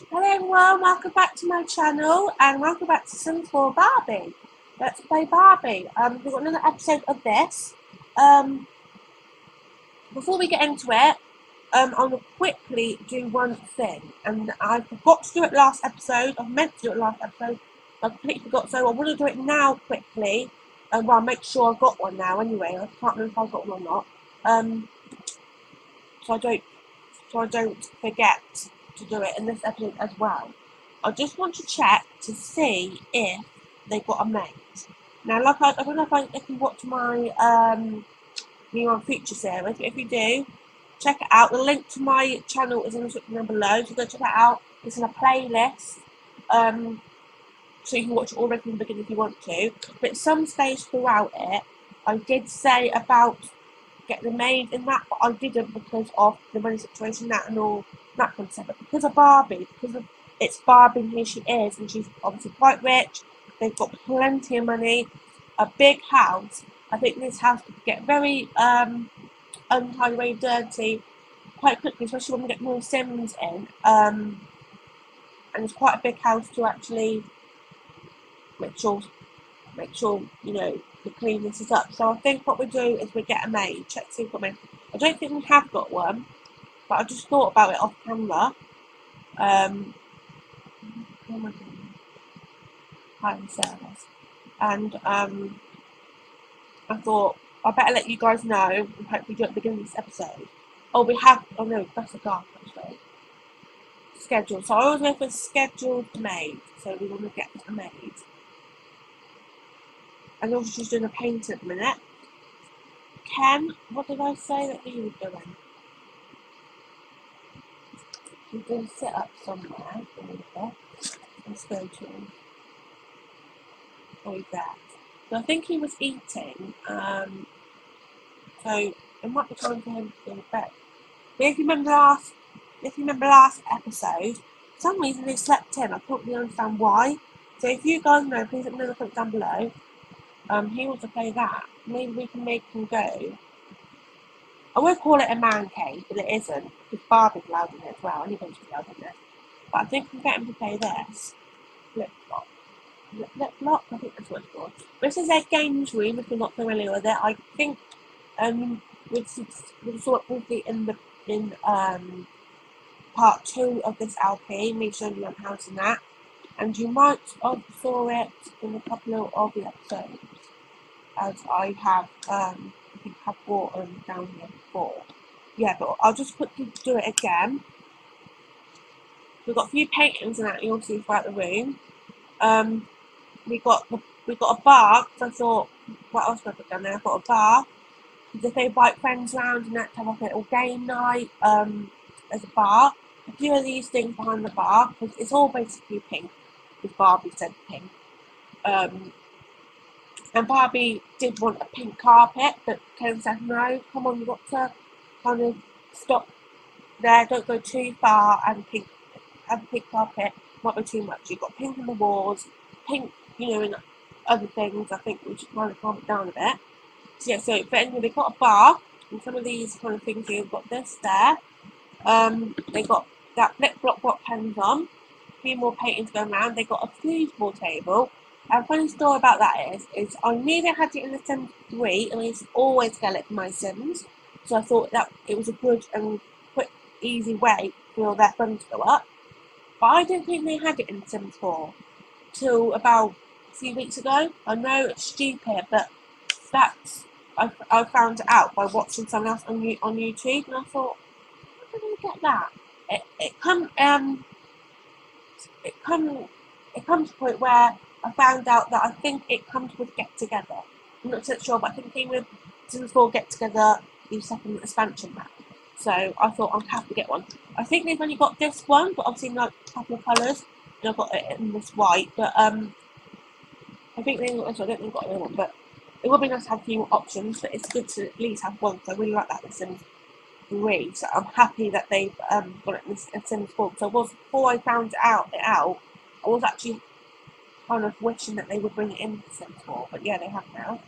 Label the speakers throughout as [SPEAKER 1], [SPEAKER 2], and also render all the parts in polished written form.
[SPEAKER 1] Hello everyone, welcome back to my channel and welcome back to Sims 4 Barbie. Let's play Barbie. We've got another episode of this. Before we get into it, I want to quickly do one thing, and I forgot to do it last episode. I meant to do it last episode, I completely forgot, so I want to do it now quickly. Well, I'll make sure I've got one now anyway. I can't remember if I've got one or not. So I don't forget to do it in this episode as well. I just want to check to see if they got a maid. Now, like I don't know if you watch my New On Future series, but if you do, check it out. The link to my channel is in the description down below, so go check that out. It's in a playlist, so you can watch it all right from the beginning if you want to. But at some stage throughout it, I did say about get the maid in that, but I didn't because of the money situation, that and all that kind of stuff. But because of Barbie, because of it's Barbie and here she is, and she's obviously quite rich, they've got plenty of money, a big house. I think this house could get very untidy, very dirty quite quickly, especially when we get more Sims in. And it's quite a big house to actually make sure you know the cleanness is up. So I think what we do is we get a maid. Check to see if we've got a maid. I don't think we have got one, but I just thought about it off camera. Oh my goodness. Hi, service. And I thought I better let you guys know and hopefully do it at the beginning of this episode. Oh, we have. Oh no, that's a dark actually. Scheduled. So I always go for scheduled maid. So we want to get a maid. And also she's doing a paint at the minute. Ken, what did I say that he was doing? He's doing sit up somewhere. Let's go to him. Oh, he's there. So I think he was eating. So it might be time for him to go to bed. But if you remember last episode, for some reason they slept in. I couldn't really understand why. So if you guys know, please let me know in the comments down below. He wants to play that. Maybe we can make him go. I would call it a man cave, but it isn't, because Barbie's allowed in it as well. Anybody's allowed in it. But I think we can get him to play this. Flip-flop. Flip-flop? I think that's what it's called. This is their games room, if you're not familiar with it. I think we saw it briefly in part 2 of this LP, me showing you how to that. And you might have saw it in a couple of the episodes, as I have I think I've brought them down here before. Yeah, but I'll just quickly do it again. We've got a few paintings and that you'll see throughout the room. We got a bar, because I thought, what else can I put down there? I've got a bar, because if they invite friends around and that to have like a little game night, there's a bar. A few of these things behind the bar, because it's all basically pink, because Barbie said pink. And Barbie did want a pink carpet, but Ken said, no, come on, you've got to kind of stop there, don't go too far, and have a pink carpet might be too much. You've got pink on the walls, pink, you know, and other things. I think we should kind of calm it down a bit. So yeah, so, but anyway, they've got a bar, and some of these kind of things here, we've got this there. They got that flip-flop pens on, a few more paintings going around. They got a foosball table. And funny story about that is I knew they had it in the Sims 3, and I used to always get it for my Sims. So I thought that it was a good and quick, easy way for their fun to go up. But I didn't think they had it in Sims 4 till about a few weeks ago. I know it's stupid, but that's I found it out by watching someone else on YouTube, and I thought, how did I get that? It comes to a point where I found out that I think it comes with Get Together. I'm not so sure, but I think it came with Sims 4 Get Together, the second expansion pack. So I thought I'd have to get one. I think they've only got this one, but obviously like a couple of colours. And I've got it in this white, but I think they got this one. I don't think they've got another one, but it would be nice to have a few more options. But it's good to at least have one, because I really like that in Sims 3. So I'm happy that they've got it in Sims 4. So before I found it out, I was actually kind of wishing that they would bring it in for Sims 4, but yeah, they have now.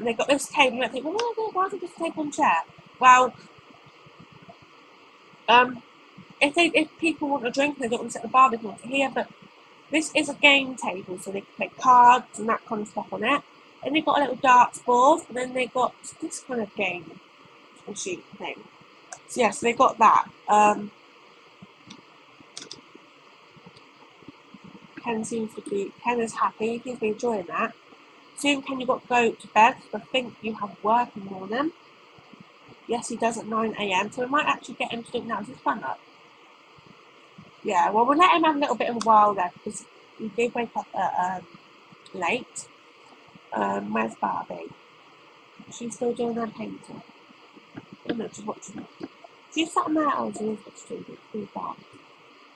[SPEAKER 1] They got this table, and I think, well, why is it just a table and chair? Well, if people want a drink, they don't want to sit at the bar, they can sit here. But this is a game table, so they can play cards and that kind of stuff on it. And they've got a little darts board, and then they've got this kind of game sheet thing. So yeah, so they got that. Ken is happy, he's been enjoying that. Soon Ken, you've got to go to bed, because I think you have work in the morning. Yes, he does at 9 AM, so we might actually get him to do it now. Is his fun up? Yeah, well, we'll let him have a little bit of a while there, because he did wake up late. Where's Barbie? She's still doing her painting. Oh no, she's watching it. She's sat on there, oh, she is what she's doing,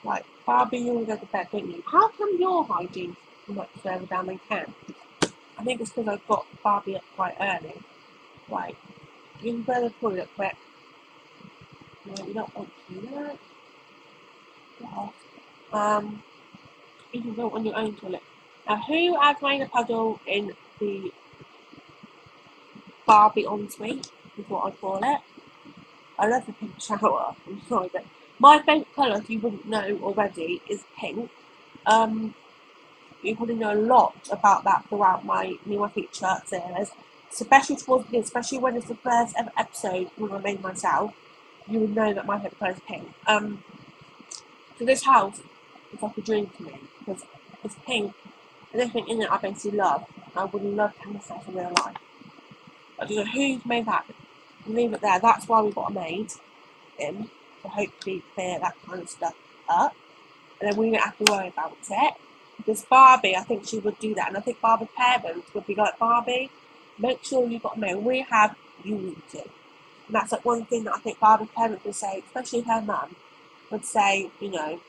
[SPEAKER 1] Right, Barbie, you all go to bed, don't you? How come your hygiene's much further down than Ken? I think it's because I've got Barbie up quite early. Right, you can go to the toilet quick. No, we don't want to do that. You can go on your own toilet. Now, who has made a puddle in the Barbie ensuite, is what I call it. I love the pink shower. I'm sorry, but my favourite colour, if you wouldn't know already, is pink. You probably know a lot about that throughout my feature series, especially towards the end, especially when it's the first ever episode when I made myself. You would know that my favourite colour is pink. So this house is like a dream to me because it's pink and everything in it I basically love. I would love to have this house in real life. I don't know who's made that. Leave it there. That's why we got a maid in to hopefully clear that kind of stuff up, and then we don't have to worry about it. Because Barbie, I think she would do that, and I think Barbie's parents would be like, Barbie, make sure you've got a maid. We have, you need to. And that's like one thing that I think Barbie's parents would say, especially her mum would say, you know,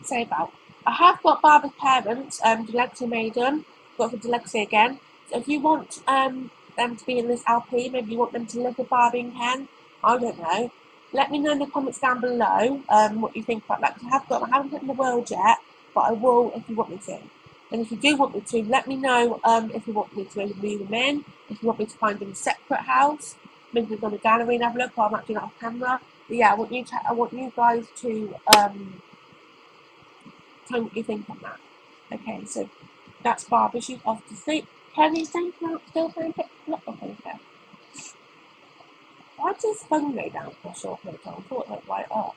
[SPEAKER 1] say about. I have got Barbie's parents, Dyslexia Maiden, got for dyslexia again. So if you want them to be in this LP, maybe you want them to live with Barbie and Ken, I don't know. Let me know in the comments down below what you think about that. Because I haven't put in the world yet, but I will if you want me to. And if you do want me to, let me know if you want me to maybe move them in, if you want me to find them a separate house, maybe go to the gallery and have a look, or I might do that off camera. But yeah, I want you guys to tell me what you think on that. Okay, so that's Barbie. She's off to sleep. Kenny, still playing picture. Okay. Why does his phone go down for a short period of time? I thought it went right up.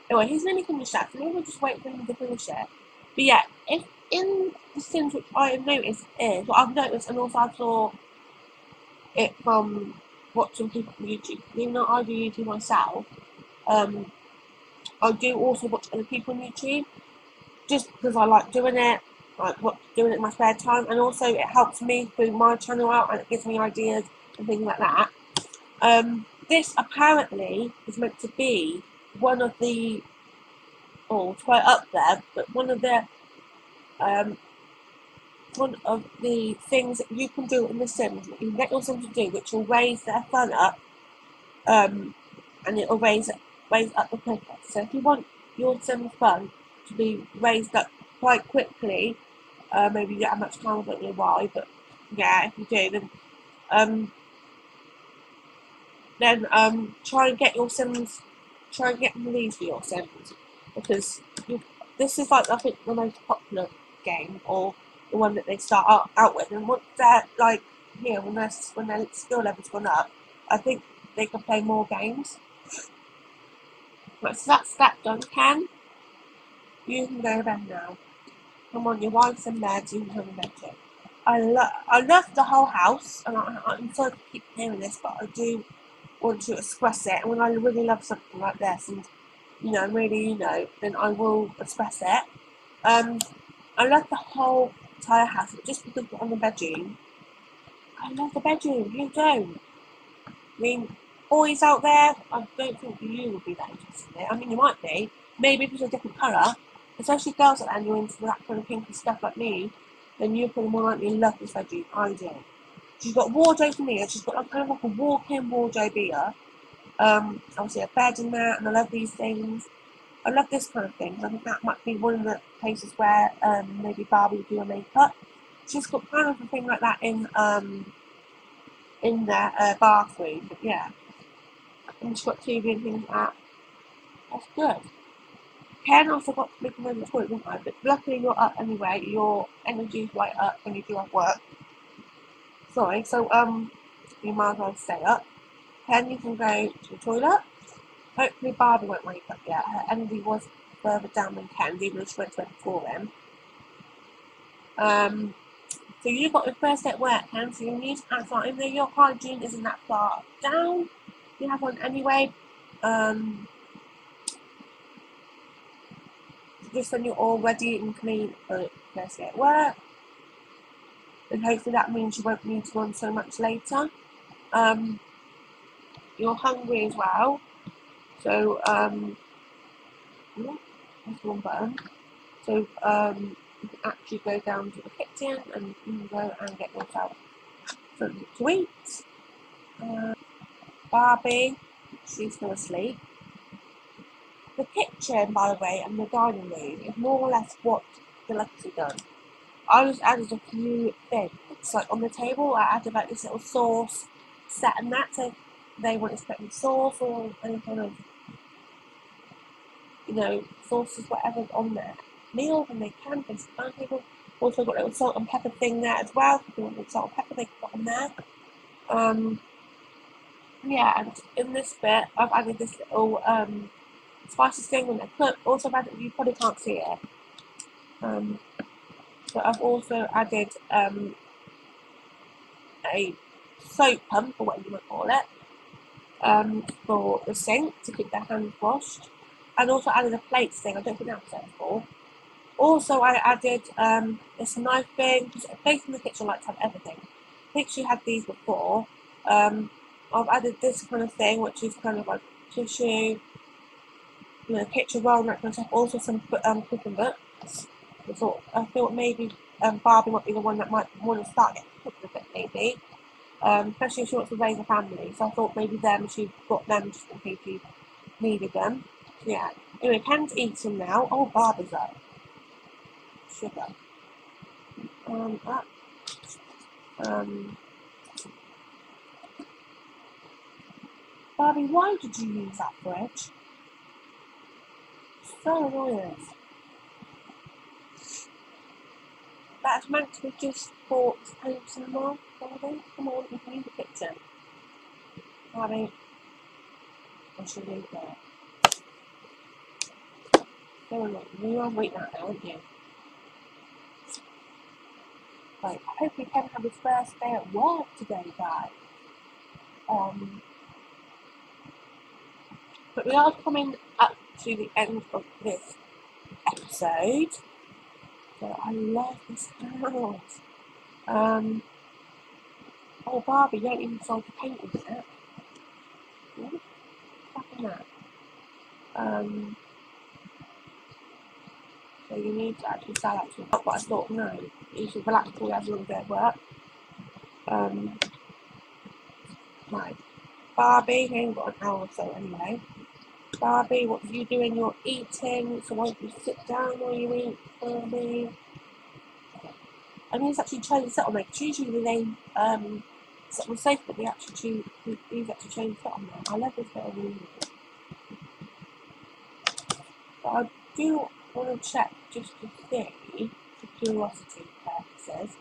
[SPEAKER 1] Anyway, he's nearly finished that, so maybe we'll just wait for him to finish it. But yeah, if in the Sims, which I have noticed is, what I've noticed, and also I saw it from watching people from YouTube, even though I do YouTube myself, I do also watch other people on YouTube, just because I like doing it, doing it in my spare time, and also it helps me through my channel out, and it gives me ideas and things like that. This apparently is meant to be one of the, it's quite up there, but one of the things that you can do in The Sims, that you can get your Sims to do, which will raise their fun up, and it will raise up the quicker. So if you want your Sims fun to be raised up quite quickly, maybe you don't have much time, I don't know why, but yeah, if you do, then try and get your Sims, try and get these for your Sims, because this is like, I think, the most popular game, or the one that they start out with, and once they're like here, when their skill level's gone up, I think they can play more games. Right, so that's that done. Ken, you can go to bed now. Come on, your wife's in bed, so you can come in bed too. I love the whole house, and I'm sorry to keep hearing this, but I do want to express it. And when I really love something like this, and really, then I will express it. I love the whole entire house, but just because we're on the bedroom, I love the bedroom. You don't. I mean, boys out there, I don't think you would be that interested in it. I mean, you might be. Maybe if it's a different colour, especially girls that are into that kind of pinky stuff like me, then you're probably more likely to love this bedroom. I do. She's got wardrobe in here. She's got kind of like a walk-in wardrobe here. Obviously a bed in there, and I love these things. I love this kind of thing. I think that might be one of the places where maybe Barbie would do her makeup. She's got kind of a thing like that in their bathroom. But yeah, and she's got TV and things like that. That's good. Ken also got to make another toilet, didn't I? But luckily you're up anyway. Your energy's right up when you do have work. Sorry, so you might as well stay up. Ken, you can go to the toilet. Hopefully Barbie won't wake up yet. Her energy was further down than Ken's, even though she went to bed before then. So you got your first day at work, Ken, so you need to act like, even though your hygiene isn't that far down, you have one anyway. Just when you're all ready and clean for first day at work. And hopefully that means you won't need to run so much later. You're hungry as well. So, that's one button. So, you can actually go down to the kitchen and you can go and get yourself something to eat. Barbie, she's still asleep. The kitchen, by the way, and the dining room is more or less what Deluxe done. I just added a few things. Like on the table, I added like this little sauce set and that, so they weren't expecting sauce or any kind of, sauces, whatever's on there. Meals, and they can, they find people. Also got a little salt and pepper thing there as well. If you want salt and pepper, they can put on there. Yeah, and in this bit, I've added this little spices thing when they cook. Also, I've added, you probably can't see it. But I've also added a soap pump, or whatever you might call it, for the sink to keep their hands washed. And also added a plates thing. I don't think that's what it's for. Also, I added this knife thing, because a place in the kitchen likes to have everything. I think she had these before. I've added this kind of thing, which is kind of like tissue, kitchen roll, and that kind of stuff. Also some cooking books. I thought maybe Barbie might be the one that might want to start getting cooked a bit, maybe. Especially if she wants to raise a family. So I thought maybe she got them just in case she needed them. So yeah. Anyway, Ken's eating now. Oh, Barbie's up. Sugar. Up. Barbie, why did you use that fridge? So annoying. That's meant to be just for paints and more, Barbie. Come on, you can use the kitchen. Barbie, I should leave there. So annoying. You are waiting that now, aren't you? Right, I hope you can have his first day at work today, guys. But we are coming up to the end of this episode. So I love this house. Oh, Barbie, you don't even start the painting yet. What's happening that? So you need to actually start actually. But I thought, no, you should relax before you have a little bit of work. Right. Barbie, you ain't got an hour or so anyway. Barbie, what are you doing? You're eating, so why don't you sit down while you eat, Barbie? I mean, it's actually change the settlement, because usually they set on safe, but they actually change the settlement. I love this bit of music. But I do want to check just to see, for curiosity purposes,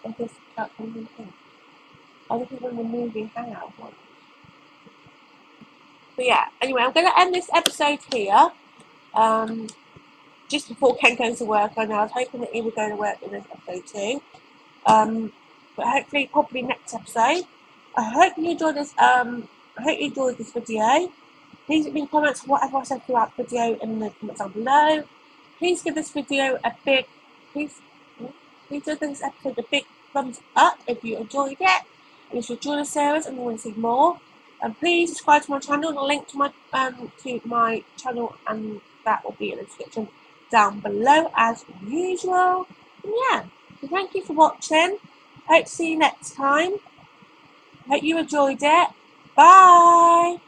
[SPEAKER 1] if this character is in thing. I think it's one of the movie hangout ones. But yeah, anyway, I'm going to end this episode here. Just before Ken goes to work. I know I was hoping that he would go to work in this episode too. But hopefully, probably next episode. I hope you enjoyed this. I hope you enjoyed this video. Please leave me comments on whatever I said throughout the video in the comments down below. Please give this video a big, please give this episode a big thumbs up if you enjoyed it. And if you enjoyed the series and you want to see more, and please subscribe to my channel. The link to my channel, and that will be in the description down below as usual. And yeah, so thank you for watching. Hope to see you next time. Hope you enjoyed it. Bye.